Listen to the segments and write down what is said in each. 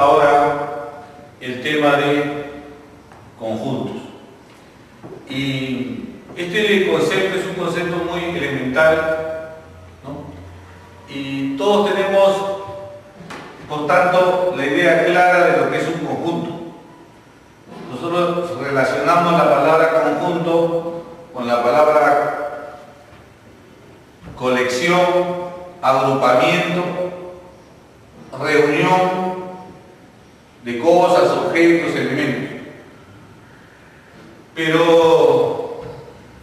ahora el tema de conjuntos. Y este concepto es un concepto muy elemental, ¿no? Y todos tenemos, por tanto, la idea clara de lo que es un conjunto. Nosotros relacionamos la palabra conjunto con la palabra colección, agrupamiento, reunión de cosas, objetos, elementos. Pero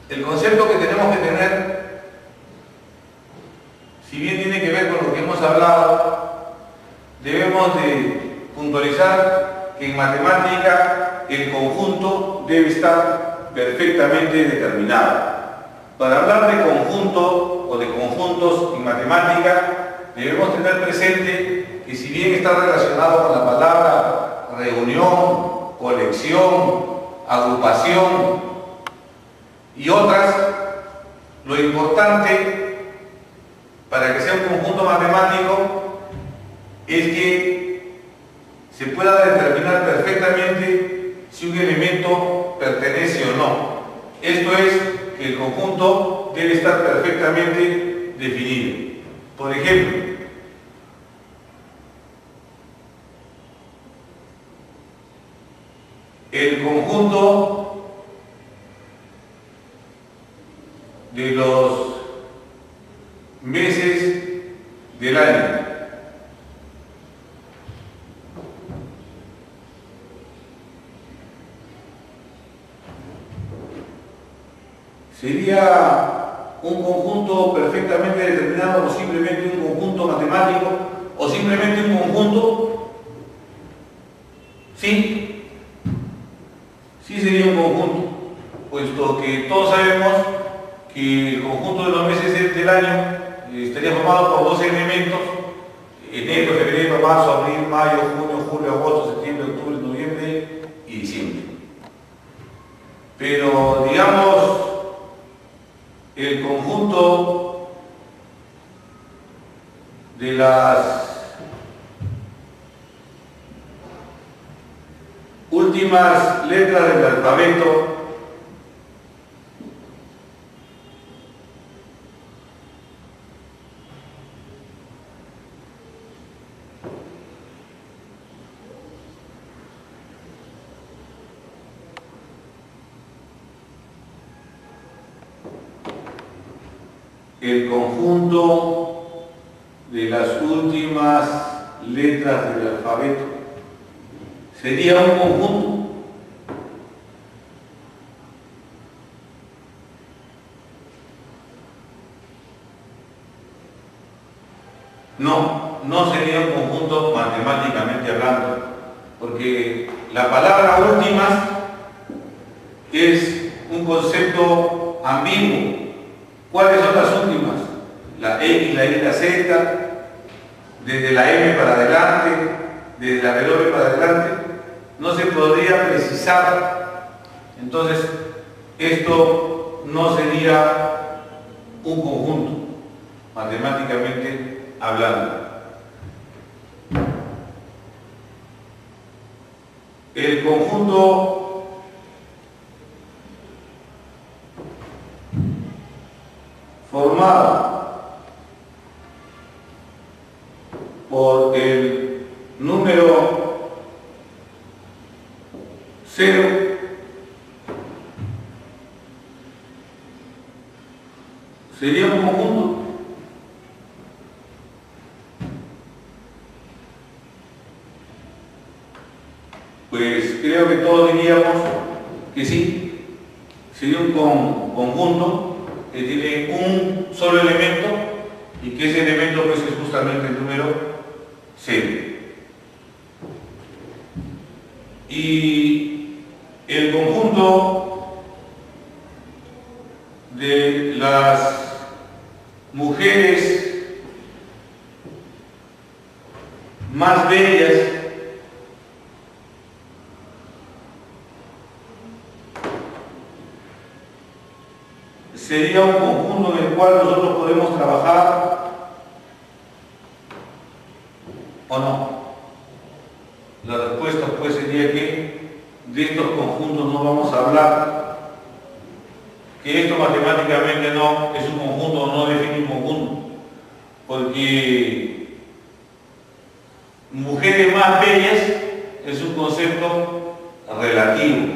el concepto que tenemos que tener, si bien tiene que ver con lo que hemos hablado, debemos de puntualizar que en matemática el conjunto debe estar perfectamente determinado. Para hablar de conjunto o de conjuntos en matemática, debemos tener presente que si bien está relacionado con la palabra reunión, colección, agrupación y otras, lo importante para que sea un conjunto matemático es que se pueda determinar perfectamente si un elemento pertenece o no. Esto es, que el conjunto debe estar perfectamente definido. Por ejemplo, el conjunto de los meses del año sería un conjunto perfectamente determinado o simplemente un conjunto matemático o simplemente un conjunto. Sí, sí sería un conjunto, puesto que todos sabemos que el conjunto de los meses del año estaría formado por 12 elementos: enero, febrero, marzo, abril, mayo, junio, julio, agosto, septiembre, octubre, noviembre y diciembre. Pero digamos, el conjunto de las últimas letras del alfabeto el conjunto de las últimas letras del alfabeto sería un conjunto. No, no sería un conjunto matemáticamente hablando, porque la palabra últimas es un concepto ambiguo. ¿Cuáles son las últimas? La X, la Y, la Z, desde la M para adelante, desde la W para adelante, no se podría precisar. Entonces, esto no sería un conjunto, matemáticamente hablando. El conjunto formado por el número 0 sería un conjunto. Pues creo que todos diríamos que sí, sería un conjunto que tiene un solo elemento y que ese elemento pues es justamente el número 0. Y el conjunto de las mujeres más bellas sería un conjunto en el cual nosotros podemos trabajar o no. La respuesta pues sería que de estos conjuntos no vamos a hablar, que esto matemáticamente no es un conjunto o no define un conjunto, porque mujeres más bellas es un concepto relativo.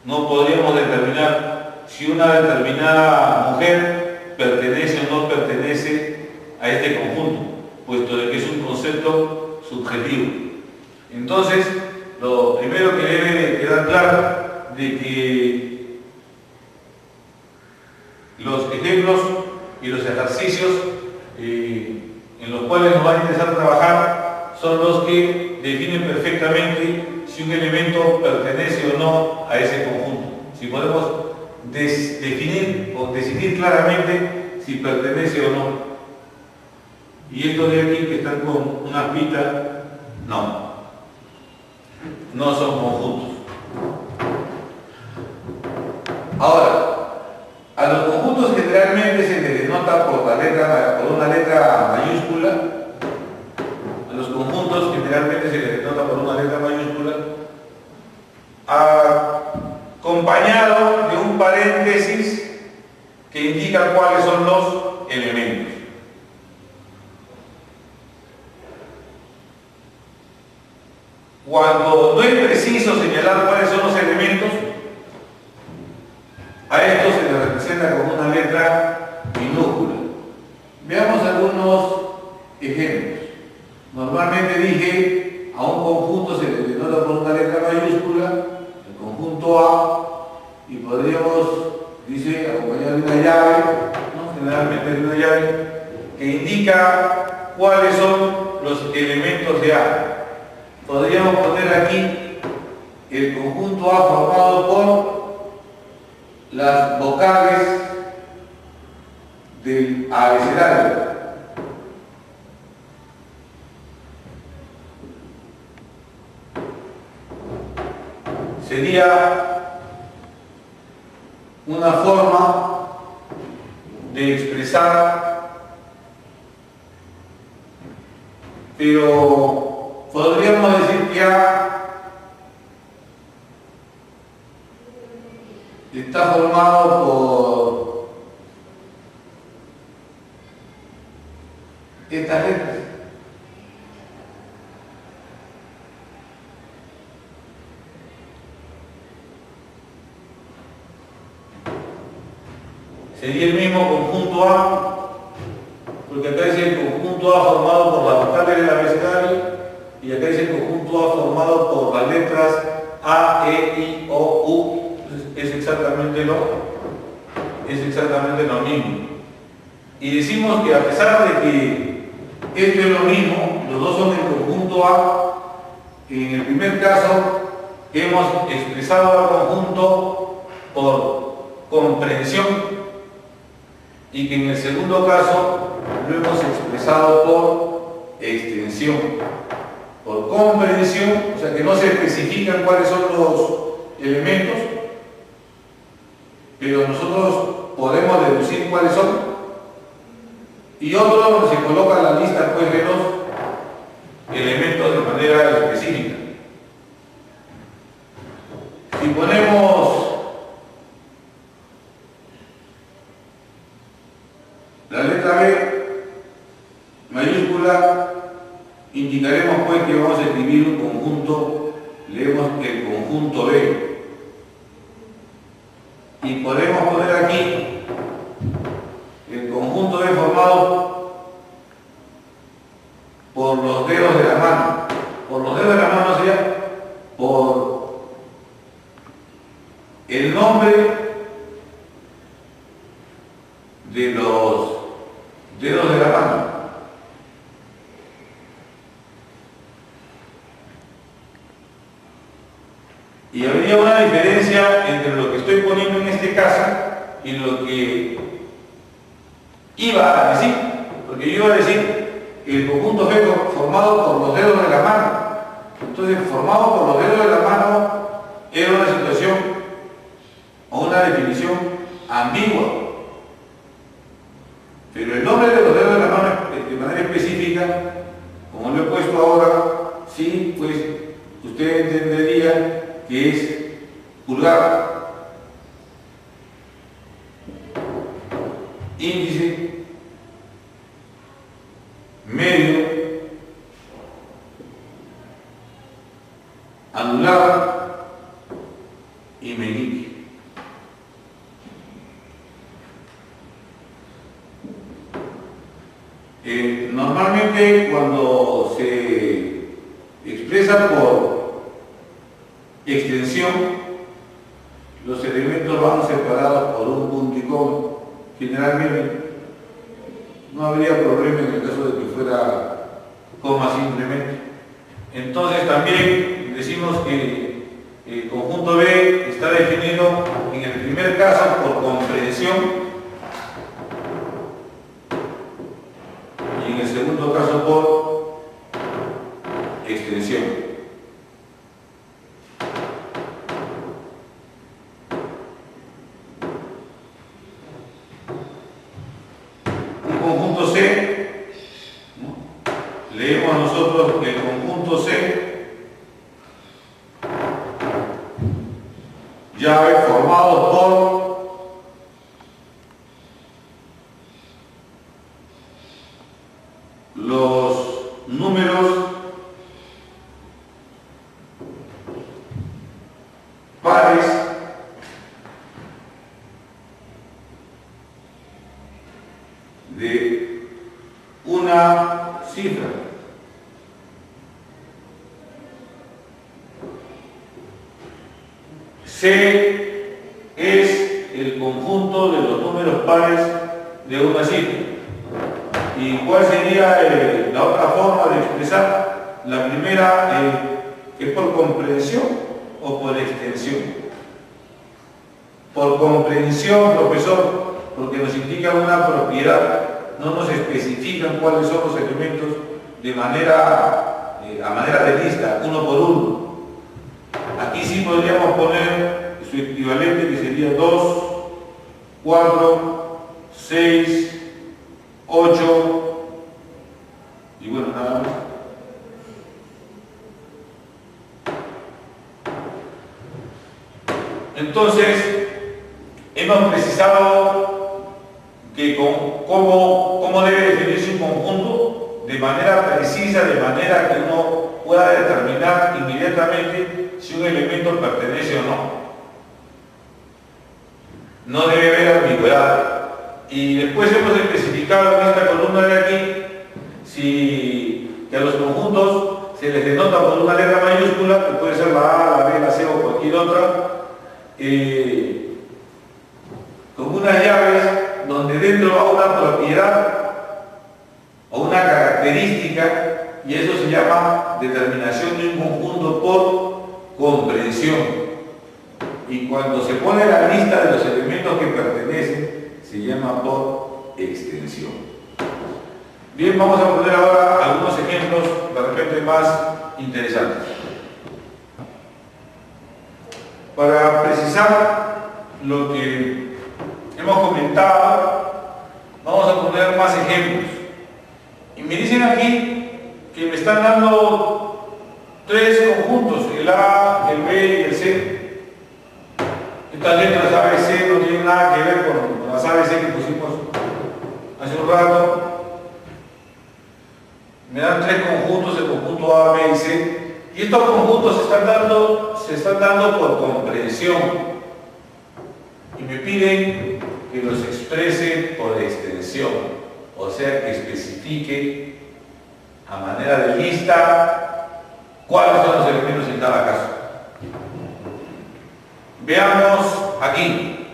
No podríamos determinar si una determinada mujer pertenece o no pertenece a este conjunto, puesto de que es un concepto subjetivo. Entonces, lo primero que debe de quedar claro de que los ejemplos y los ejercicios en los cuales nos va a interesar trabajar son los que definen perfectamente si un elemento pertenece o no a ese conjunto. Si podemos definir o decidir claramente si pertenece o no. Y estos de aquí que están con una pita, no son conjuntos. Ahora, a los conjuntos generalmente se les denota por una letra mayúscula. A los conjuntos generalmente se les denota por una letra mayúscula, acompañado de un paréntesis que indica cuáles son los elementos. Cuando no es preciso señalar cuáles son los elementos, a esto se le representa con una letra minúscula. Veamos algunos ejemplos. Normalmente dije, a un conjunto se le denota por una letra mayúscula, el conjunto A, y podríamos, dice, acompañar de una llave, ¿no? Generalmente de una llave, que indica cuáles son los elementos de A. Podríamos poner aquí el conjunto A formado por las vocales del abecedario. Sería una forma de expresar, pero podríamos decir que A está formado por estas letras. Sería el mismo conjunto A, porque acá dice el conjunto A formado por las vocales del abecedario y acá dice el conjunto A formado por las letras A, E, I, O, U. Es exactamente lo mismo. Y decimos que a pesar de que esto es lo mismo, los dos son el conjunto A, en el primer caso hemos expresado al conjunto por comprensión y que en el segundo caso lo hemos expresado por extensión. Por comprensión, o sea que no se especifican cuáles son los elementos, pero nosotros podemos deducir cuáles son, y otro donde se coloca la lista pues de los elementos de manera específica. Si ponemos la letra B mayúscula, indicaremos pues que vamos a escribir un conjunto, leemos el conjunto B. Y podemos poner aquí el conjunto B formado por los dedos de la mano. Por los dedos de la mano sería por el nombre de los dedos de la mano. Y habría una diferencia entre lo que estoy poniendo en este caso y lo que iba a decir, porque yo iba a decir que el conjunto fue formado por los dedos de la mano. Entonces, formado por los dedos de la mano era una situación o una definición ambigua. Pero el nombre de los dedos de la mano de manera específica, como lo he puesto ahora, sí, pues usted entendería que es pulgada, índice, medio, anular y meñique. Normalmente cuando se expresa por extensión, los elementos van separados por un punto y coma. Generalmente no habría problema en el caso de que fuera coma simplemente. Entonces también decimos que el conjunto B está definido en el primer caso por comprensión y en el segundo caso por extensión. Un conjunto C, ¿no? Leemos nosotros el conjunto C, llave formado por los números pares de una cifra. C es el conjunto de los números pares de una cifra. ¿Y cuál sería la otra forma de expresar? La primera es por comprensión o por extensión. Por comprensión, profesor, porque nos indica una propiedad, no nos especifican cuáles son los elementos de manera, a manera de lista, uno por uno. Aquí sí podríamos poner su equivalente, que sería 2, 4, 6, 8 y bueno, nada más. Entonces, hemos precisado que cómo debe definirse un conjunto de manera precisa, de manera que uno pueda determinar inmediatamente si un elemento pertenece o no. No debe haber ambigüedad. Y después hemos especificado en esta columna de aquí que a los conjuntos se les denota por una letra mayúscula, que puede ser la A, la B, la C o cualquier otra, con unas llaves donde dentro va una propiedad o una característica, y eso se llama determinación de un conjunto por comprensión. Y cuando se pone la lista de los elementos que pertenecen, se llama por extensión. Bien, vamos a poner ahora algunos ejemplos de repente más interesantes. Para precisar lo que hemos comentado, vamos a poner más ejemplos. Y me dicen aquí que me están dando tres conjuntos, el A, el B y el C. Estas letras A, B, C no tienen nada que ver con las A, B, C que pusimos hace un rato. Me dan tres conjuntos, el conjunto A, B y C. Y estos conjuntos se están dando por comprensión. Y me piden que los exprese por extensión. O sea, que especifique a manera de lista cuáles son los elementos en cada caso. Veamos aquí.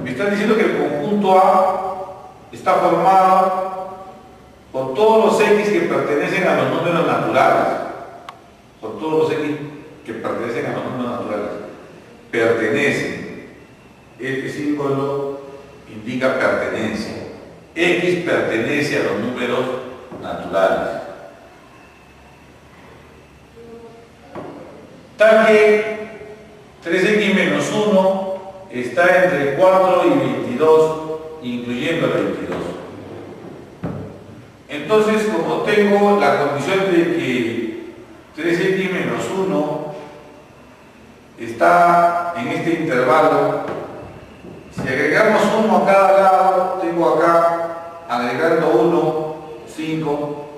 Me están diciendo que el conjunto A está formado por todos los X que pertenecen a los números naturales. Por todos los X que pertenecen a los números naturales. Pertenecen. Este símbolo indica pertenencia. X pertenece a los números naturales. Tal que 3x menos 1 está entre 4 y 22, incluyendo el 22. Entonces, como tengo la condición de que 3x menos 1 está en este intervalo, si agregamos 1 a cada lado, tengo acá, agregando 1, 5,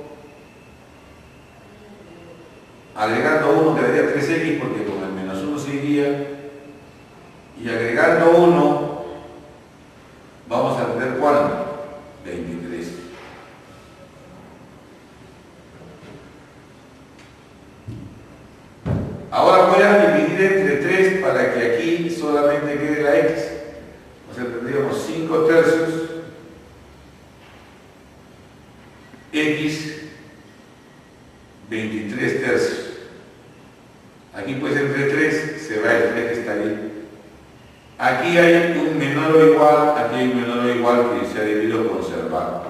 agregando 1 quedaría 3x porque con el menos 1 seguiría, y agregando 1 vamos a tener ¿cuánto? 23. Ahora voy a dividir entre 3 para que aquí solamente quede la x. O sea, tendríamos 5 tercios x 23 tercios. Aquí puede ser entre 3, se va el 3 que está ahí. Aquí hay un menor o igual, aquí hay un menor o igual que se ha debido conservar.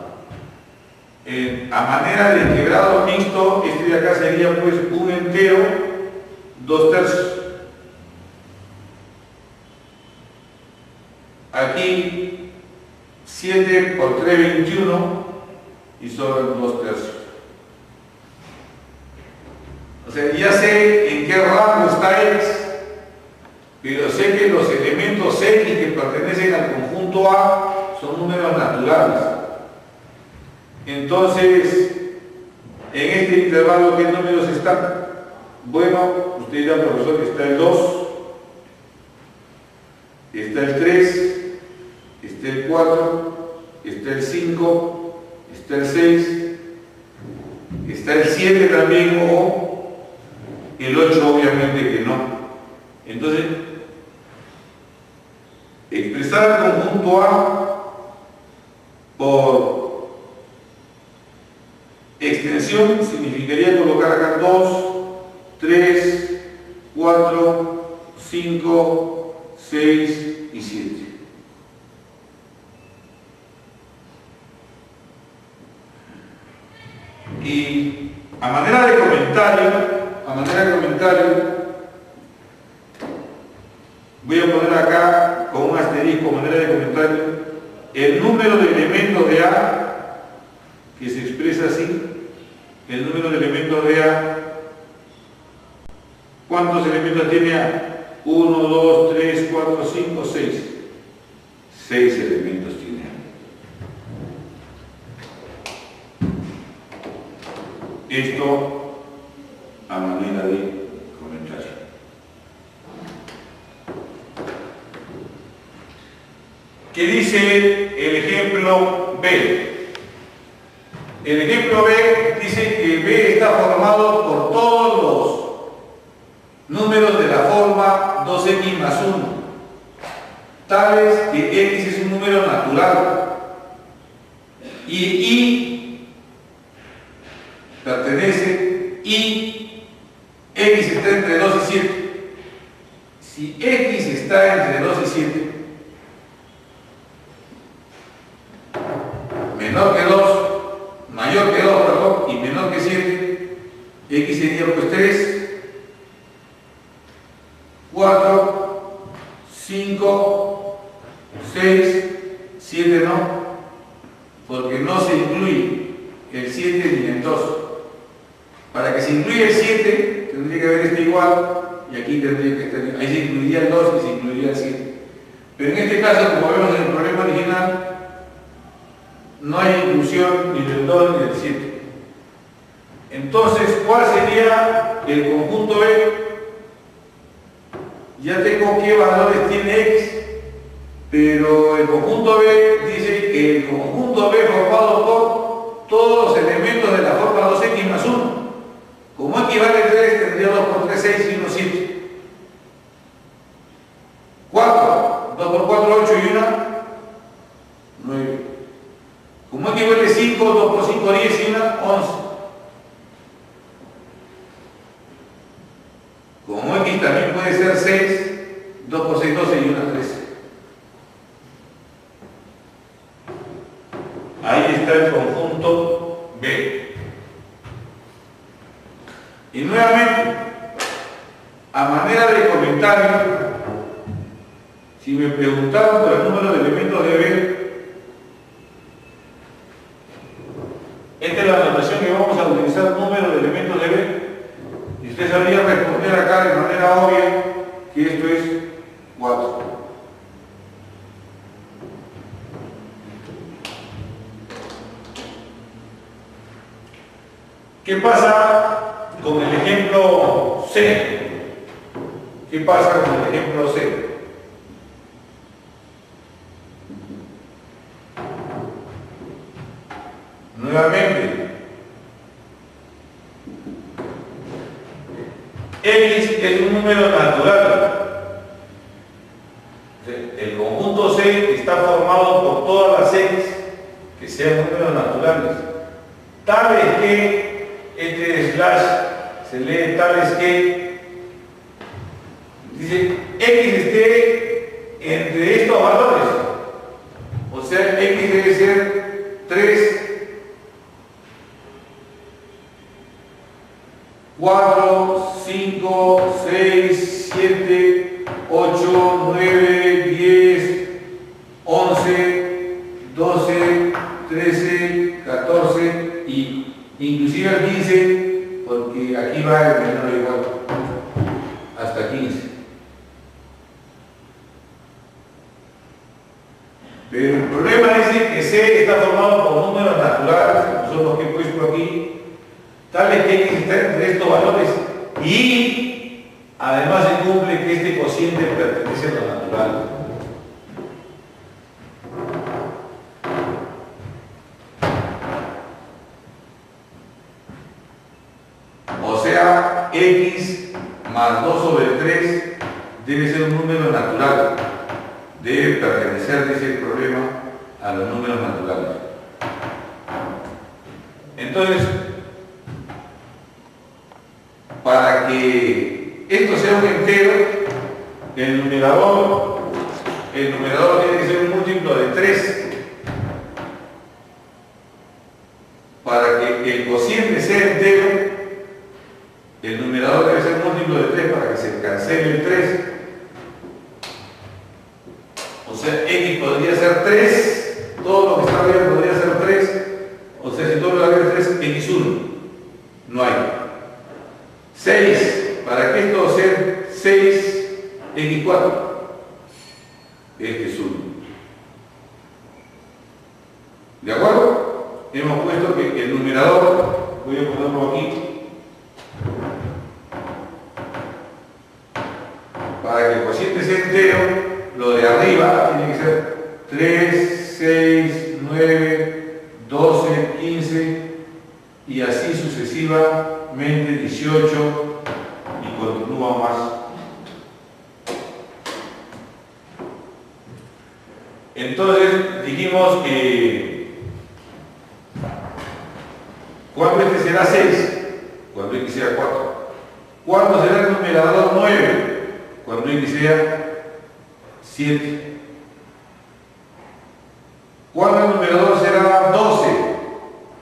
A manera de quebrado mixto, este de acá sería pues un entero 2 tercios. Aquí 7 por 3, 21 y sobran 2 tercios. O sea, ya sé en qué rango está x, pero sé que los elementos x que pertenecen al conjunto A son números naturales. Entonces, en este intervalo, ¿qué números están? Bueno, usted dirá, profesor, que está el 2, está el 3, está el 4, está el 5, está el 6, está el 7 también, o el 8 obviamente que no. Entonces, expresar el conjunto A por extensión significaría colocar acá 2, 3, 4, 5, 6 y 7. Y a manera de comentario, voy a poner acá con un asterisco, manera de comentario, el número de elementos de A, que se expresa así, el número de elementos de A. ¿Cuántos elementos tiene A? 1, 2, 3, 4, 5, 6. 6 elementos tiene A. Esto a manera de comentario. ¿Qué dice el ejemplo B? El ejemplo B dice que B está formado por todos los números de la forma 2x más 1, tales que x es un número natural y y pertenece y x está entre 2 y 7. Si x está entre 2 y 7, menor que 2, mayor que 2, perdón, y menor que 7, x sería pues 3, 4, 5, 6, 7 no, porque no se incluye el 7 ni el 2. Para que se incluya el 7, tendría que haber este igual, y aquí tendría que estar, ahí se incluiría el 2 y se incluiría el 7. Pero en este caso, como vemos en el problema original, no hay inclusión ni del 2 ni del 7. Entonces, ¿cuál sería el conjunto B? Ya tengo qué valores tiene x, pero el conjunto B dice que el conjunto B formado por todos los elementos de la forma 2x más 1. Como x vale 3, tendría 2 por 3, 6 y 1, 7. 4, 2 por 4, 8 y 1, 9. Como x vale 5, 2 por 5, 10 y 1, 11. Como x también puede ser 6, 2 por 6, 12 y 1, 13. Ahí está el conjunto B. Y nuevamente, a manera de comentario, si me preguntaban por el número de elementos de B, esta es la ¿Qué pasa con el ejemplo C? ¿Qué pasa con el ejemplo C? Nuevamente, X es un número natural. El conjunto C está formado por todas las X que sean números naturales, tales que este slash se lee tales que dice X esté entre estos valores, o sea, X debe ser 3, 4, 5, 6, 7, 8, 9, 10, 11, 12, 13, 14 y inclusive al 15, porque aquí va el menor o igual, hasta 15. Pero el problema es que C está formado por números naturales, que son los que he puesto aquí, tales que X está entre estos valores y además se cumple que este cociente pertenece a lo natural. O sea, X más 2 sobre 3 debe ser un número natural. Debe pertenecer, dice el problema, a los números naturales. Entonces, para que esto sea un entero, el numerador tiene que ser un múltiplo de 3. Para que el cociente sea entero, el numerador debe ser múltiplo de 3 para que se cancele el 3. O sea, X podría ser 3, todo lo que está arriba podría ser 3. O sea, si todo lo que arriba es 3, X1. No hay. 6, para que esto sea 6, X4. Este es 1. ¿De acuerdo? Hemos puesto que el numerador, voy a ponerlo aquí, para que el cociente sea entero, lo de arriba tiene que ser 3, 6, 9, 12, 15 y así sucesivamente 18 y continúa más. Entonces dijimos que cuando este será 6, cuando X sea 4. ¿Cuándo será el numerador 9? Cuando X sea 7. ¿Cuándo el numerador será 12?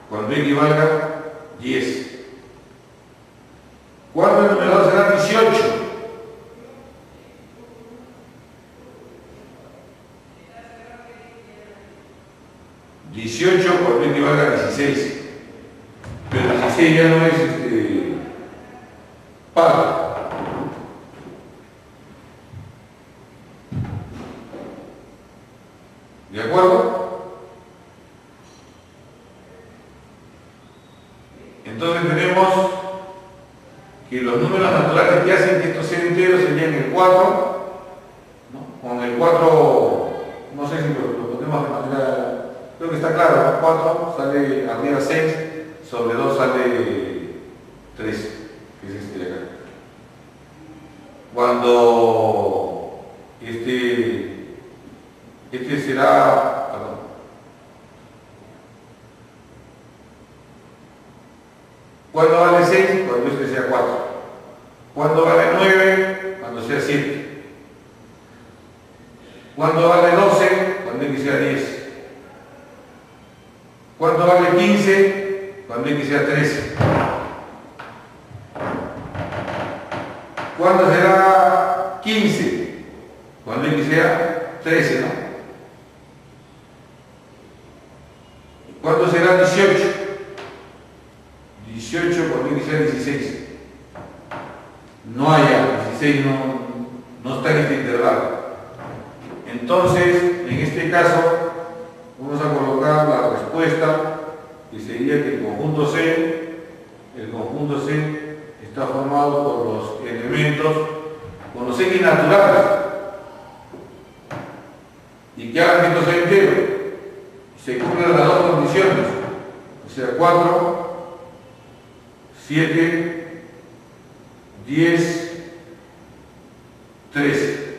Cuando X valga 10. ¿Cuándo el numerador será 18? Cuando X valga 16. Pero 16 ya no es par. ¿De acuerdo? Entonces tenemos que los números naturales que hacen que esto sea entero serían el 4, ¿no? Con el 4, no sé si lo ponemos de manera, creo que está claro, ¿no? 4 sale arriba 6, sobre 2 sale 3, que es este de acá. Cuando este será, perdón, ¿cuándo vale 6? Cuando este sea 4. ¿Cuándo vale 9? Cuando sea 7. ¿Cuándo vale 12? Cuando X sea 10. ¿Cuándo vale 15? Cuando X sea 13. ¿Cuándo será 15? Cuando X sea 13, ¿no? ¿Cuándo será 18? 18 cuando X sea 16. No hay 16, no está en este intervalo. Entonces, en este caso, vamos a colocar la respuesta que sería que el conjunto C el conjunto C está formado por los elementos, con los X naturales, y que hagan que esto sea entero, se cumplen las dos condiciones, o sea, 4, 7, 10, 13.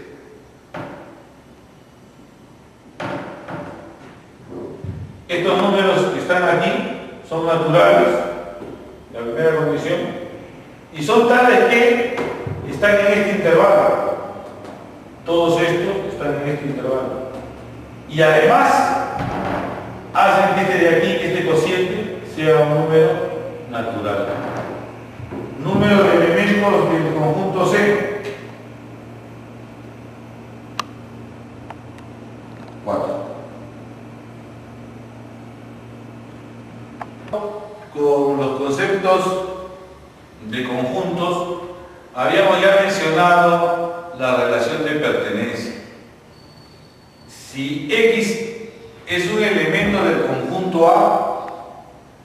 Estos números que están aquí son naturales, la primera condición, y son tales que están en este intervalo. Todos estos están en este intervalo. Y además, hacen que este de aquí, este cociente, sea un número natural. Número de elementos del conjunto C. 4. Con los conceptos de conjuntos, habíamos ya mencionado la relación de pertenencia. Si X es un elemento del conjunto A,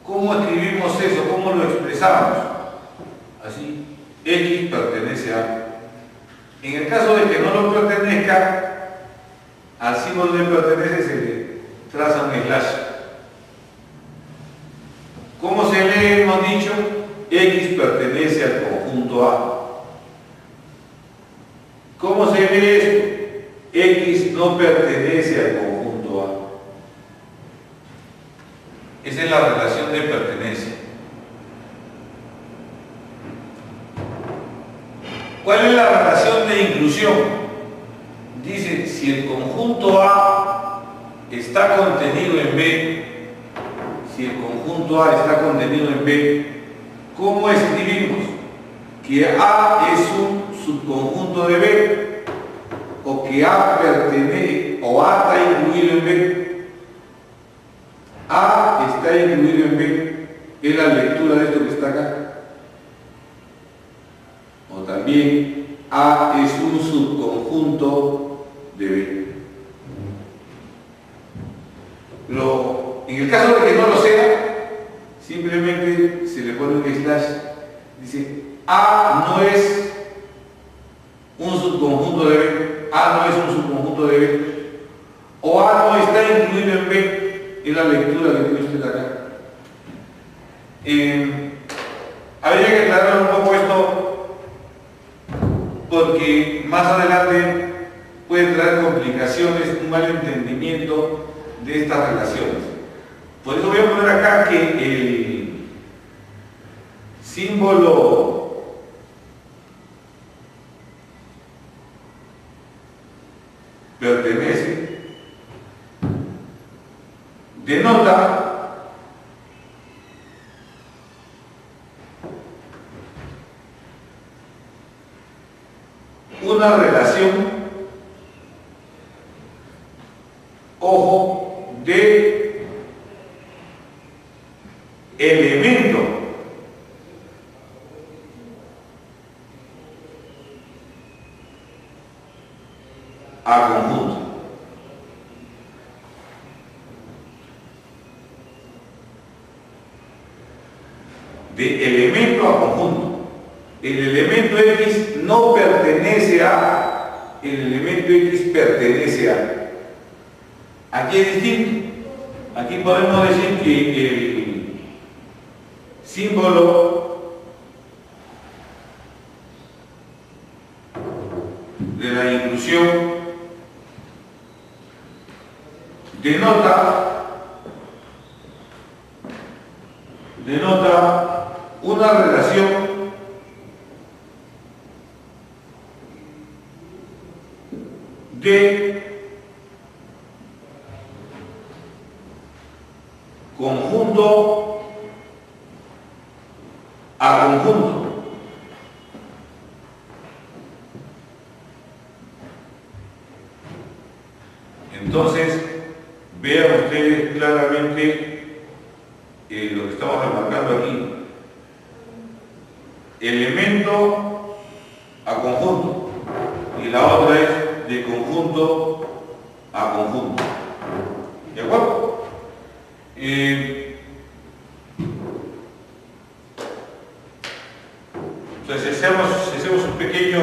¿cómo escribimos eso? ¿Cómo lo expresamos? Así, X pertenece a. En el caso de que no lo pertenezca, al símbolo de pertenece se le traza un slash. ¿Cómo se lee? Hemos dicho, X pertenece al conjunto A. ¿Cómo se lee esto? X no pertenece al conjunto A. Esa es la relación de pertenencia. ¿Cuál es la relación de inclusión? Dice, si el conjunto A está contenido en B, si el conjunto A está contenido en B, ¿cómo escribimos? Que A es un subconjunto de B, o que A pertenece, o A está incluido en B. A está incluido en B, es la lectura de esto que está acá. O también A es un subconjunto de B. En el caso de que no lo sea, simplemente se le pone un slash. Dice, A no es un subconjunto de B, A no es un subconjunto de B, o A no está incluido en B, es la lectura que tiene usted acá. Habría que aclarar un poco esto, porque más adelante puede traer complicaciones, un mal entendimiento de estas relaciones. Por eso voy a poner acá que el símbolo pertenece denota una relación, ojo, de elemento a conjunto. De elemento a conjunto. El elemento X no pertenece a, el elemento X pertenece a. Aquí es distinto. Aquí podemos decir que el símbolo de la inclusión denota una relación de conjunto a conjunto. Entonces, vean ustedes claramente lo que estamos remarcando aquí. Elemento a conjunto, y la otra es de conjunto a conjunto. ¿De acuerdo? Entonces, hacemos un pequeño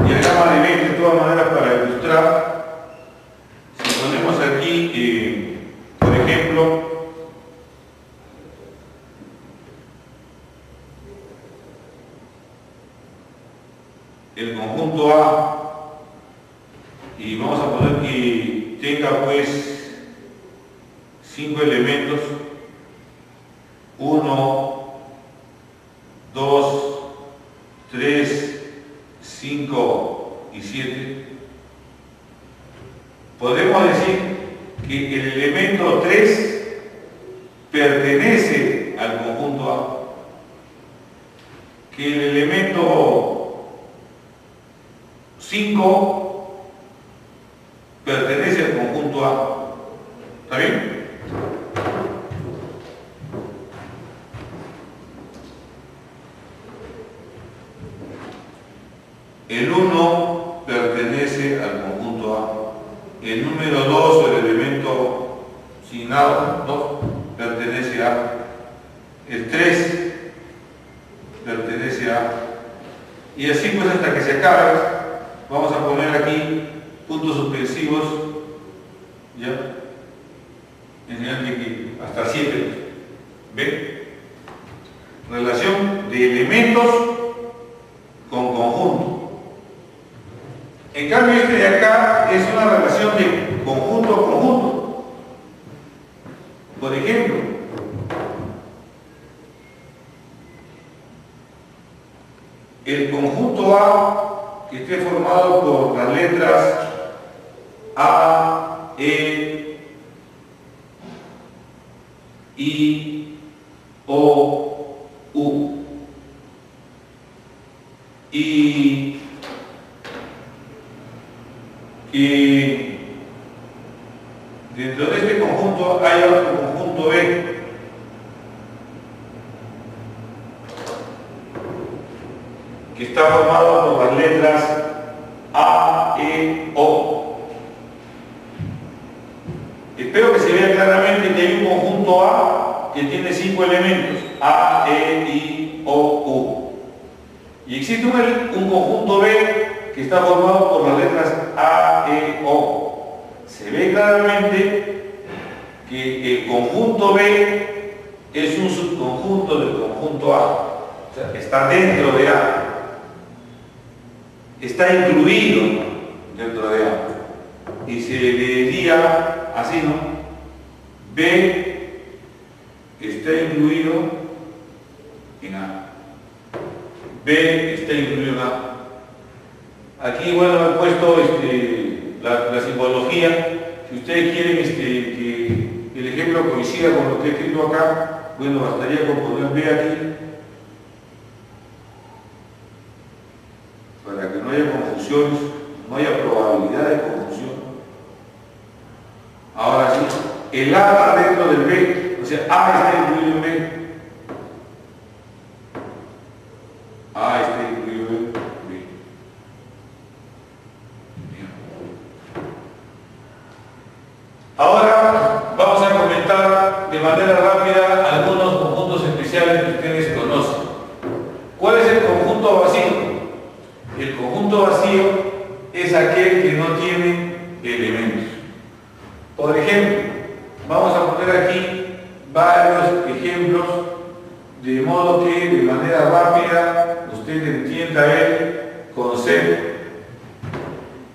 diagrama de Venn de todas maneras para ilustrar. Si ponemos aquí, por ejemplo, el conjunto A, y vamos a poner que tenga pues 5 elementos: 1, 2, 3, 5 y 7. Podemos decir que el elemento 3 pertenece al conjunto A, que el elemento 5 pertenece al conjunto A. ¿Está bien? El 1 pertenece al conjunto A. El número 2, el elemento signado 2, pertenece a. El 3 pertenece a. Y así pues hasta que se acabe. Vamos a poner aquí puntos suspensivos, ¿ya? En señal de que hasta 7. ¿Ven? Relación de elementos con conjunto. En cambio, este de acá es una relación de conjunto a conjunto. Por ejemplo, el conjunto A, que esté formado por las letras A, E, I, O, U, y dentro de este conjunto hay otro conjunto B, que está formado por las letras A, E, O. Espero que se vea claramente que hay un conjunto A que tiene 5 elementos: A, E, I, O, U. Y existe un conjunto B que está formado por las letras A, E, O. Se ve claramente que el conjunto B es un subconjunto del conjunto A. O sea, está dentro de A. Está incluido dentro de A. Y se le diría así, ¿no? B está incluido en A. B está incluido en A. Aquí, bueno, he puesto la simbología. Si ustedes quieren que el ejemplo coincida con lo que he escrito acá, bueno, bastaría con poner B aquí, para que no haya confusiones, no haya probabilidad de confusión. Ahora sí, el A está dentro del B, o sea, A está incluido en B. A está incluido en B. Ahora vamos a comentar de manera rápida algunos conjuntos especiales que ustedes conocen. ¿Cuál es el conjunto vacío? El conjunto vacío es aquel que no tiene elementos. Por ejemplo, vamos a poner aquí varios ejemplos, de modo que de manera rápida usted entienda el concepto.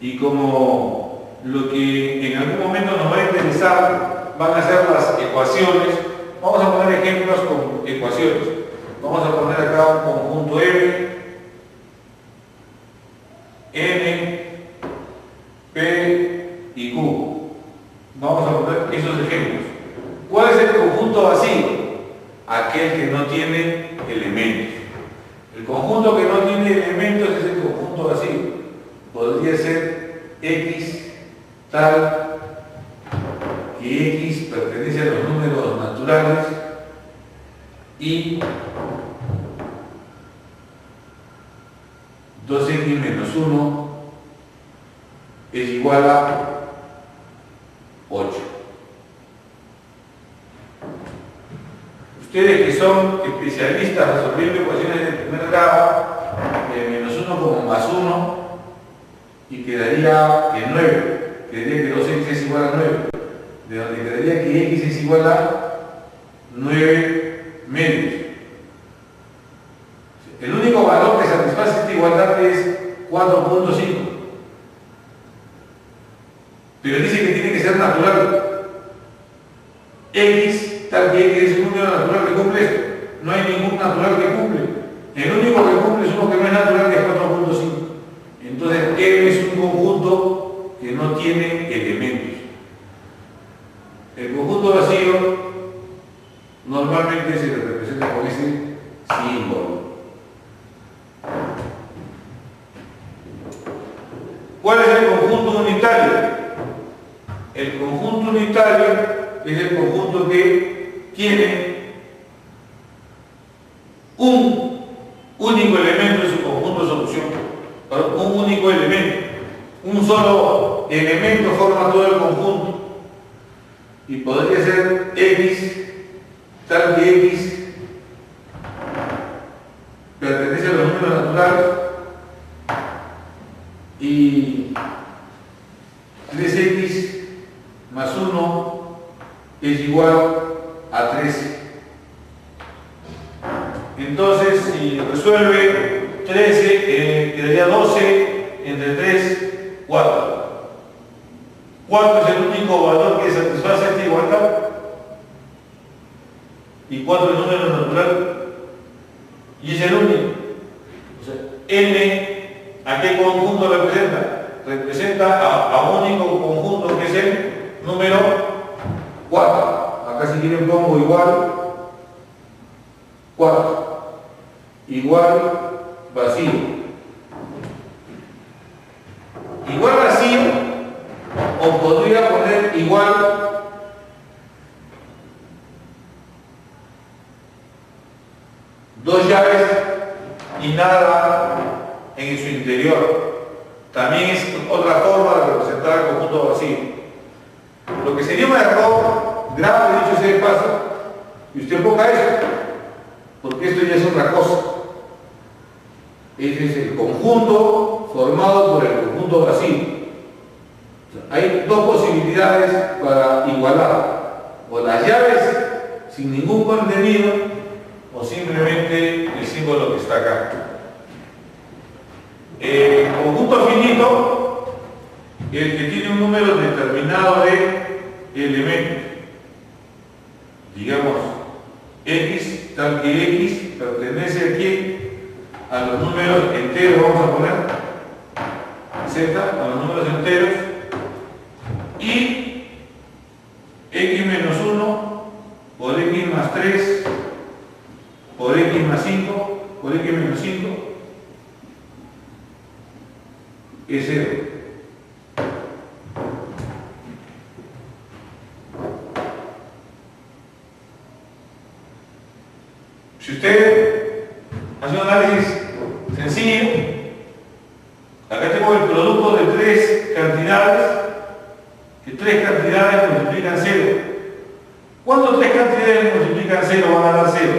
Y como lo que en algún momento nos va a interesar van a ser las ecuaciones, vamos a poner ejemplos con ecuaciones. Vamos a poner acá un conjunto M, N, P y Q. Vamos a poner esos ejemplos. ¿Cuál es el conjunto vacío? Aquel que no tiene elementos. El conjunto que no tiene elementos es el conjunto vacío. Podría ser X tal que X pertenece a los números naturales y 2X menos 1 es igual a 8. Ustedes que son especialistas resolviendo ecuaciones de primer grado 1 como más 1 y quedaría que 9. Quedaría que 2x es igual a 9. De donde quedaría que x es igual a 9 medios. El único valor que satisface esta igualdad es 4.5. Pero dice que tiene que ser natural. X, tal que X es un número natural que cumple esto. No hay ningún natural que cumple. El único que cumple es uno que no es natural, que es 4.5. Entonces, M es un conjunto que no tiene elementos. El conjunto vacío normalmente se representa con ese símbolo. ¿Cuál es el conjunto unitario? El conjunto unitario es el conjunto que tiene un único elemento en su conjunto de solución. Un único elemento. Un solo elemento forma todo el conjunto. Y podría ser X, tal que X pertenece a los números naturales y 3x más 1 es igual a 13. Entonces, si resuelve 13, quedaría 12 entre 3, 4. 4 es el único valor que satisface esta igualdad. Y 4 es el número natural. Y es el único. O sea, N, ¿a qué conjunto representa? Representa a un único conjunto que es el número 4. Acá si quieren pongo igual 4. Igual vacío. Igual vacío, o podría poner igual dos llaves y nada en su interior. También es otra forma de representar el conjunto vacío. Lo que sería un error grave, dicho sea de paso, y usted ponga eso, porque esto ya es otra cosa. Este es el conjunto formado por el conjunto vacío. O sea, hay dos posibilidades para igualar: o las llaves sin ningún contenido, o simplemente el símbolo que está acá. El conjunto finito, el que tiene un número determinado de elementos, digamos x, tal que x pertenece aquí a los números enteros, vamos a poner z, a los números enteros, y x menos 1 por x más 3 por x más 5 por x menos 5 es 0. Si usted hace un análisis sencillo, acá tengo el producto de tres cantidades, que tres cantidades multiplican 0. ¿Cuándo tres cantidades multiplican 0 van a dar 0?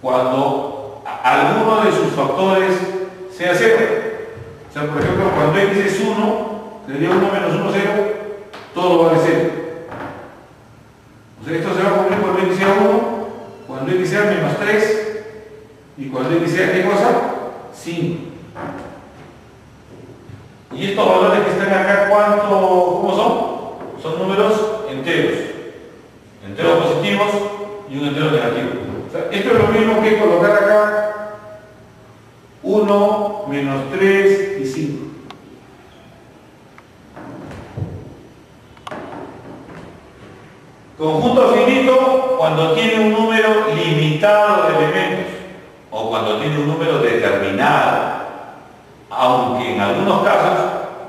Cuando alguno de sus factores sea 0. O sea, por ejemplo, cuando x es 1, sería 1 menos 1, 0, todo vale 0. O sea, esto se va a cumplir cuando x sea 1, cuando x sea menos 3 y cuando x sea, ¿qué cosa? 5. Y estos valores que están acá, ¿cómo son? Son números enteros. Enteros positivos y un entero negativo. O sea, esto es lo mismo que colocar acá 1, menos 3 y 5. Conjunto finito cuando tiene un número limitado de elementos o cuando tiene un número determinado, aunque en algunos casos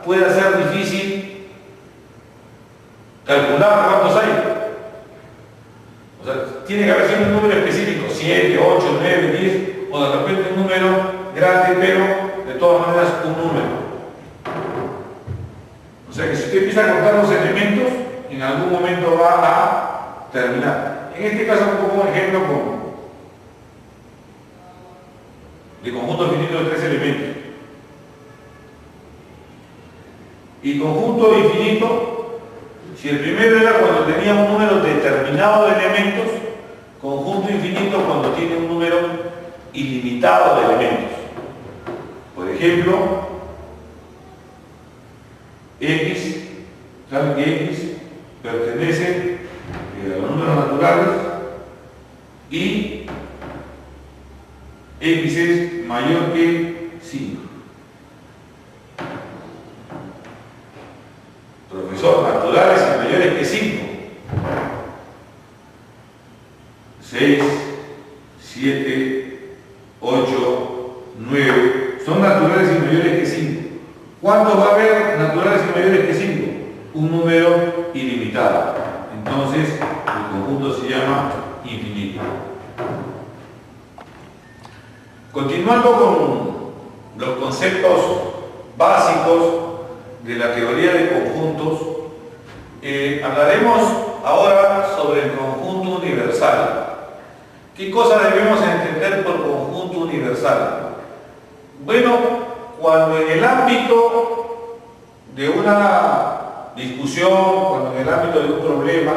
pueda ser difícil calcular cuántos hay. O sea, tiene que haber sido un número específico, 7, 8, 9, 10, o de repente un número grande, pero de todas maneras un número. O sea que si usted empieza a contar los elementos, en algún momento va a terminar. En este caso pongo un ejemplo con conjunto finito de 3 elementos. Y conjunto infinito, si el primero era cuando tenía un número determinado de elementos, conjunto infinito cuando tiene un número ilimitado de elementos. Por ejemplo, X, saben que X pertenece a los números naturales y X es mayor que 5. Profesor, naturales y mayores que 5. 6, 7, 8, 9. Son naturales y mayores que 5. ¿Cuántos va a haber naturales y mayores que 5? Un número ilimitado. Entonces, el conjunto se llama infinito. Continuando con los conceptos básicos de la teoría de conjuntos, hablaremos ahora sobre el conjunto universal. ¿Qué cosa debemos entender por conjunto universal? Bueno, cuando en el ámbito de una discusión, cuando en el ámbito de un problema,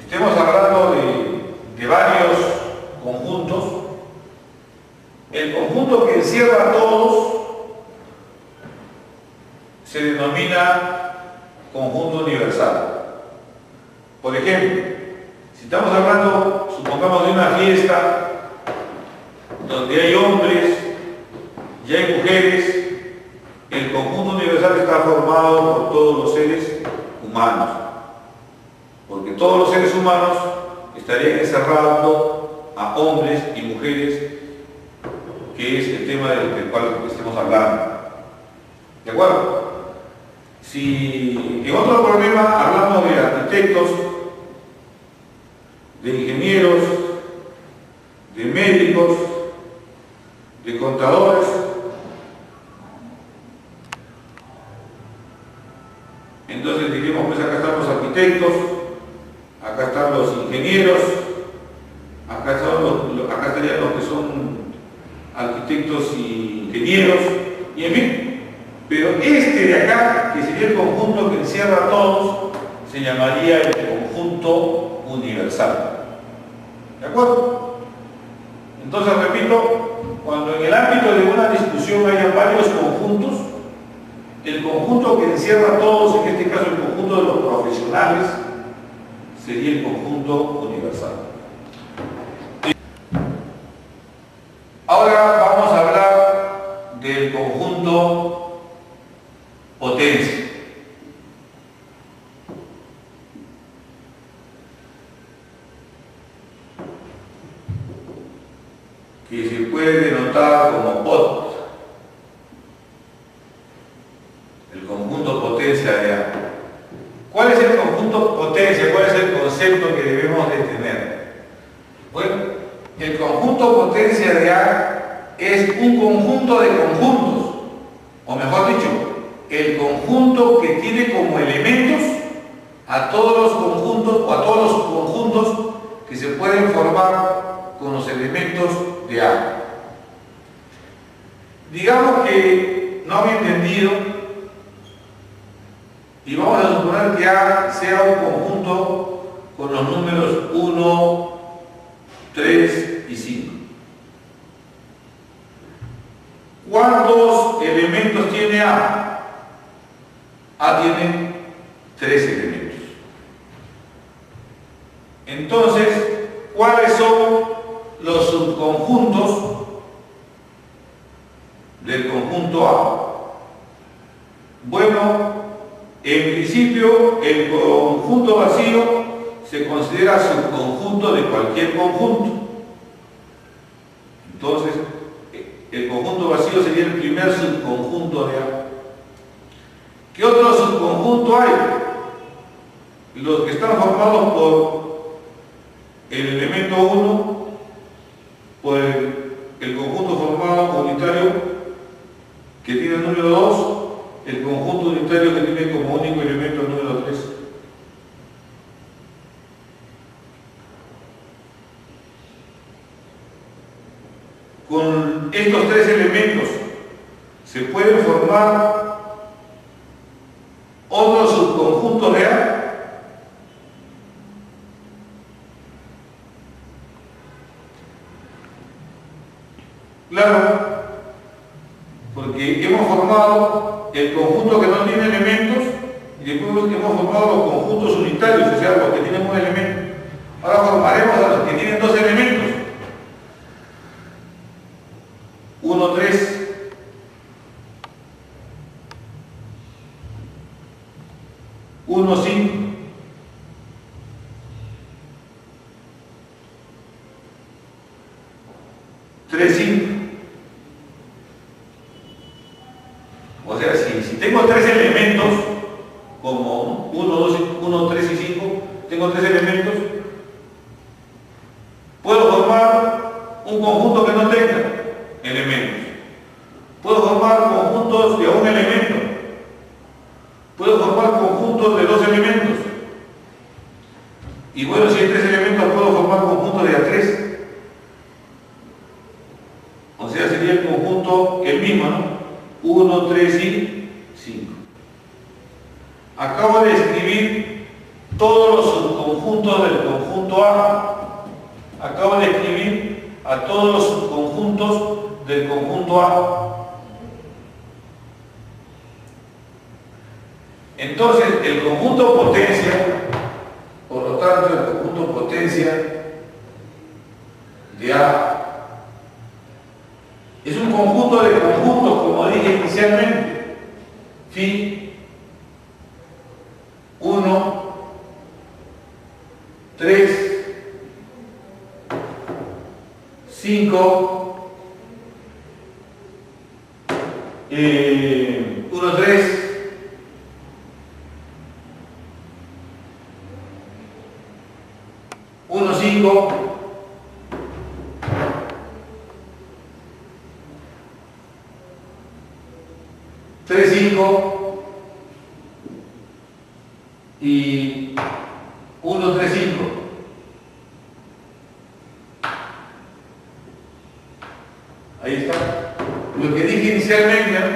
estemos hablando de varios conjuntos, el conjunto que encierra a todos se denomina conjunto universal. Por ejemplo, si estamos hablando, supongamos, de una fiesta donde hay hombres y hay mujeres, el conjunto universal está formado por todos los seres humanos, porque todos los seres humanos estarían encerrando a hombres y mujeres, que es el tema del cual estemos hablando. ¿De acuerdo? Si en otro problema hablamos de arquitectos, de ingenieros, de médicos, de contadores, entonces diríamos, pues acá están los arquitectos, acá están los ingenieros, acá estarían los que son arquitectos y ingenieros, y en fin. Pero este de acá, que sería el conjunto que encierra a todos, se llamaría el conjunto universal. ¿De acuerdo? Entonces, repito, cuando en el ámbito de una discusión haya varios conjuntos, el conjunto que encierra a todos, en este caso el conjunto de los profesionales, sería el conjunto universal. Ahora vamos a hablar del conjunto potencia. Que se puede denotar como POT. El conjunto potencia de A. ¿Cuál es el conjunto potencia? ¿Cuál es el concepto que debemos de tener? Bueno, el conjunto potencia de A es un conjunto de conjuntos, o mejor dicho, el conjunto que tiene como elementos a todos los conjuntos o a todos los conjuntos que se pueden formar con los elementos de A. Digamos que no había entendido y vamos a suponer que A sea un conjunto con los números 1, 3 y 5. ¿Cuántos elementos tiene A? A tiene 3 elementos. Entonces, ¿cuáles son los subconjuntos del conjunto A? Bueno, en principio el conjunto vacío se considera subconjunto de cualquier conjunto. Entonces, el conjunto vacío sería el primer subconjunto de A. ¿Qué otro subconjunto hay? Los que están formados por el elemento 1, por el conjunto formado unitario que tiene el número 2, el conjunto unitario que tiene como único elemento el número 3. con estos tres elementos se pueden formar otros subconjuntos de A. Claro, porque hemos formado el conjunto que no tiene elementos y después hemos formado los conjuntos unitarios, o sea, los que tienen un elemento. Ahora formaremos a los que tienen dos elementos. 1, 3. 1, 5. 3, 5. O sea, si tengo tres elementos, como 1, 3 y 5, tengo tres elementos, puedo formar un conjunto que no tenga elementos. Puedo formar conjuntos de un elemento. Puedo formar conjuntos de dos elementos. Y bueno, si hay tres elementos, puedo formar conjuntos de A3. O sea, sería el conjunto el mismo, ¿no? 1, 3 y 5. Acabo de escribir todos los subconjuntos del conjunto A. Acabo de escribir a todos los subconjuntos del conjunto A. Entonces, el conjunto potencia, por lo tanto, el conjunto potencia de A es un conjunto de conjuntos, como dije inicialmente. Phi 1, 3, 5, 1, 3, 1, 5, 3, 5 y 1, 3, 5. Ahí está. Lo que dije inicialmente, ¿no?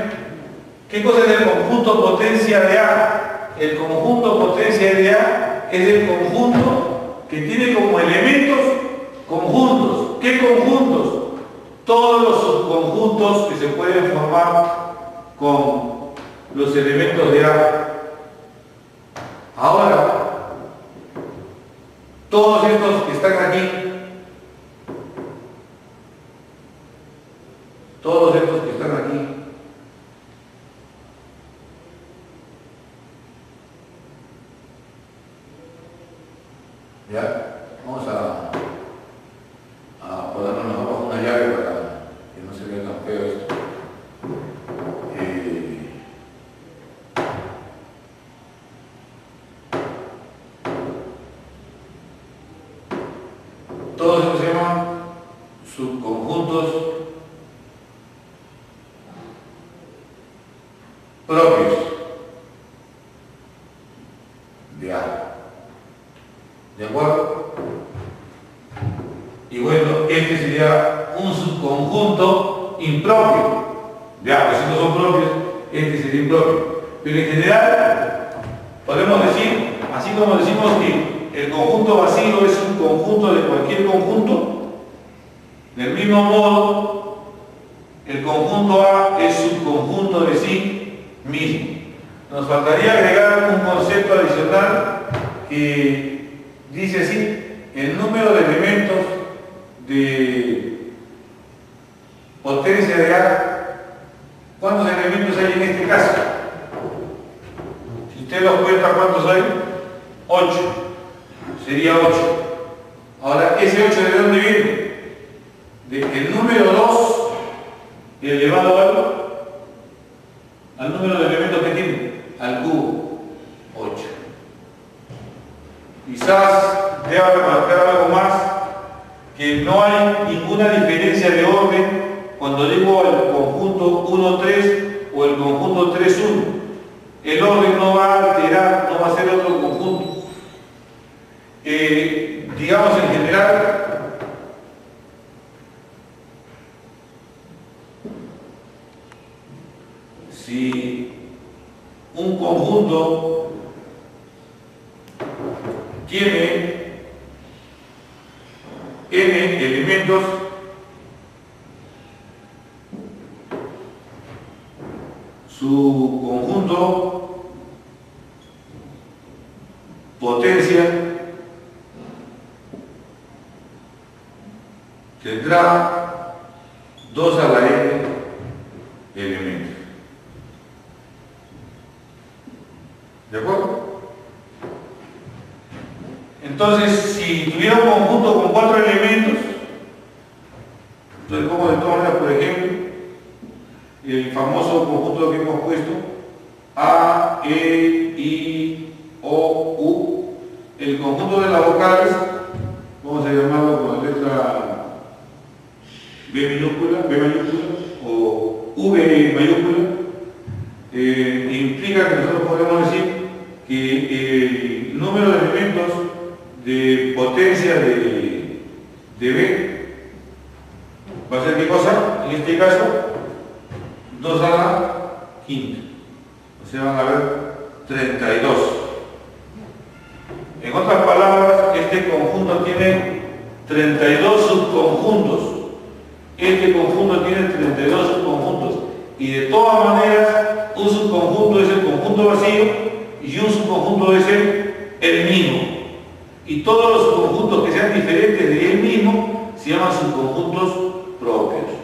¿Qué cosa es el conjunto potencia de A? El conjunto potencia de A es el conjunto que tiene como elementos conjuntos. ¿Qué conjuntos? Todos los subconjuntos que se pueden formar con los elementos de A. Ahora, todos estos que están aquí, todos estos que están aquí, ya, vamos a ponernos abajo una llave para que no se vea tan feo esto. Todos estos se llaman subconjuntos propios de A. ¿De acuerdo? Y bueno, este sería un subconjunto impropio de A. Pues si no son propios, este sería impropio. Pero en general, podemos decir, así como decimos que el conjunto vacío es un conjunto de cualquier conjunto, del mismo modo, el conjunto A es subconjunto de sí mismo. Nos faltaría agregar un concepto adicional que dice así: el número de elementos de potencia de A. ¿Cuántos elementos hay en este caso? Si usted los cuenta, ¿cuántos hay? 8. Sería 8. Ahora, ¿ese 8 de dónde viene? El número 2 elevado al número de elementos que tiene, al cubo, 8. Quizás deba remarcar algo más, que no hay ninguna diferencia de orden cuando digo el conjunto 1-3 o el conjunto 3-1. El orden no va a alterar, no va a ser otro conjunto. Digamos en general, n elementos su conjunto potencia tendrá 2 a la n elementos. ¿De acuerdo? Entonces, si tuviera un conjunto con 4 elementos, entonces pongo de todas maneras, por ejemplo, el famoso conjunto que hemos puesto, A, E, I, O, U, el conjunto de las vocales, vamos a llamarlo con la letra B minúscula, B mayúscula, o V mayúscula, implica que nosotros podemos decir que el número de elementos de potencia de B va a ser ¿qué cosa? En este caso 2 a la quinta, o sea, van a haber 32. En otras palabras, este conjunto tiene 32 subconjuntos. Este conjunto tiene 32 subconjuntos, y de todas maneras un subconjunto es el conjunto vacío y un subconjunto es el mismo, y todos los subconjuntos que sean diferentes de él mismo se llaman subconjuntos propios.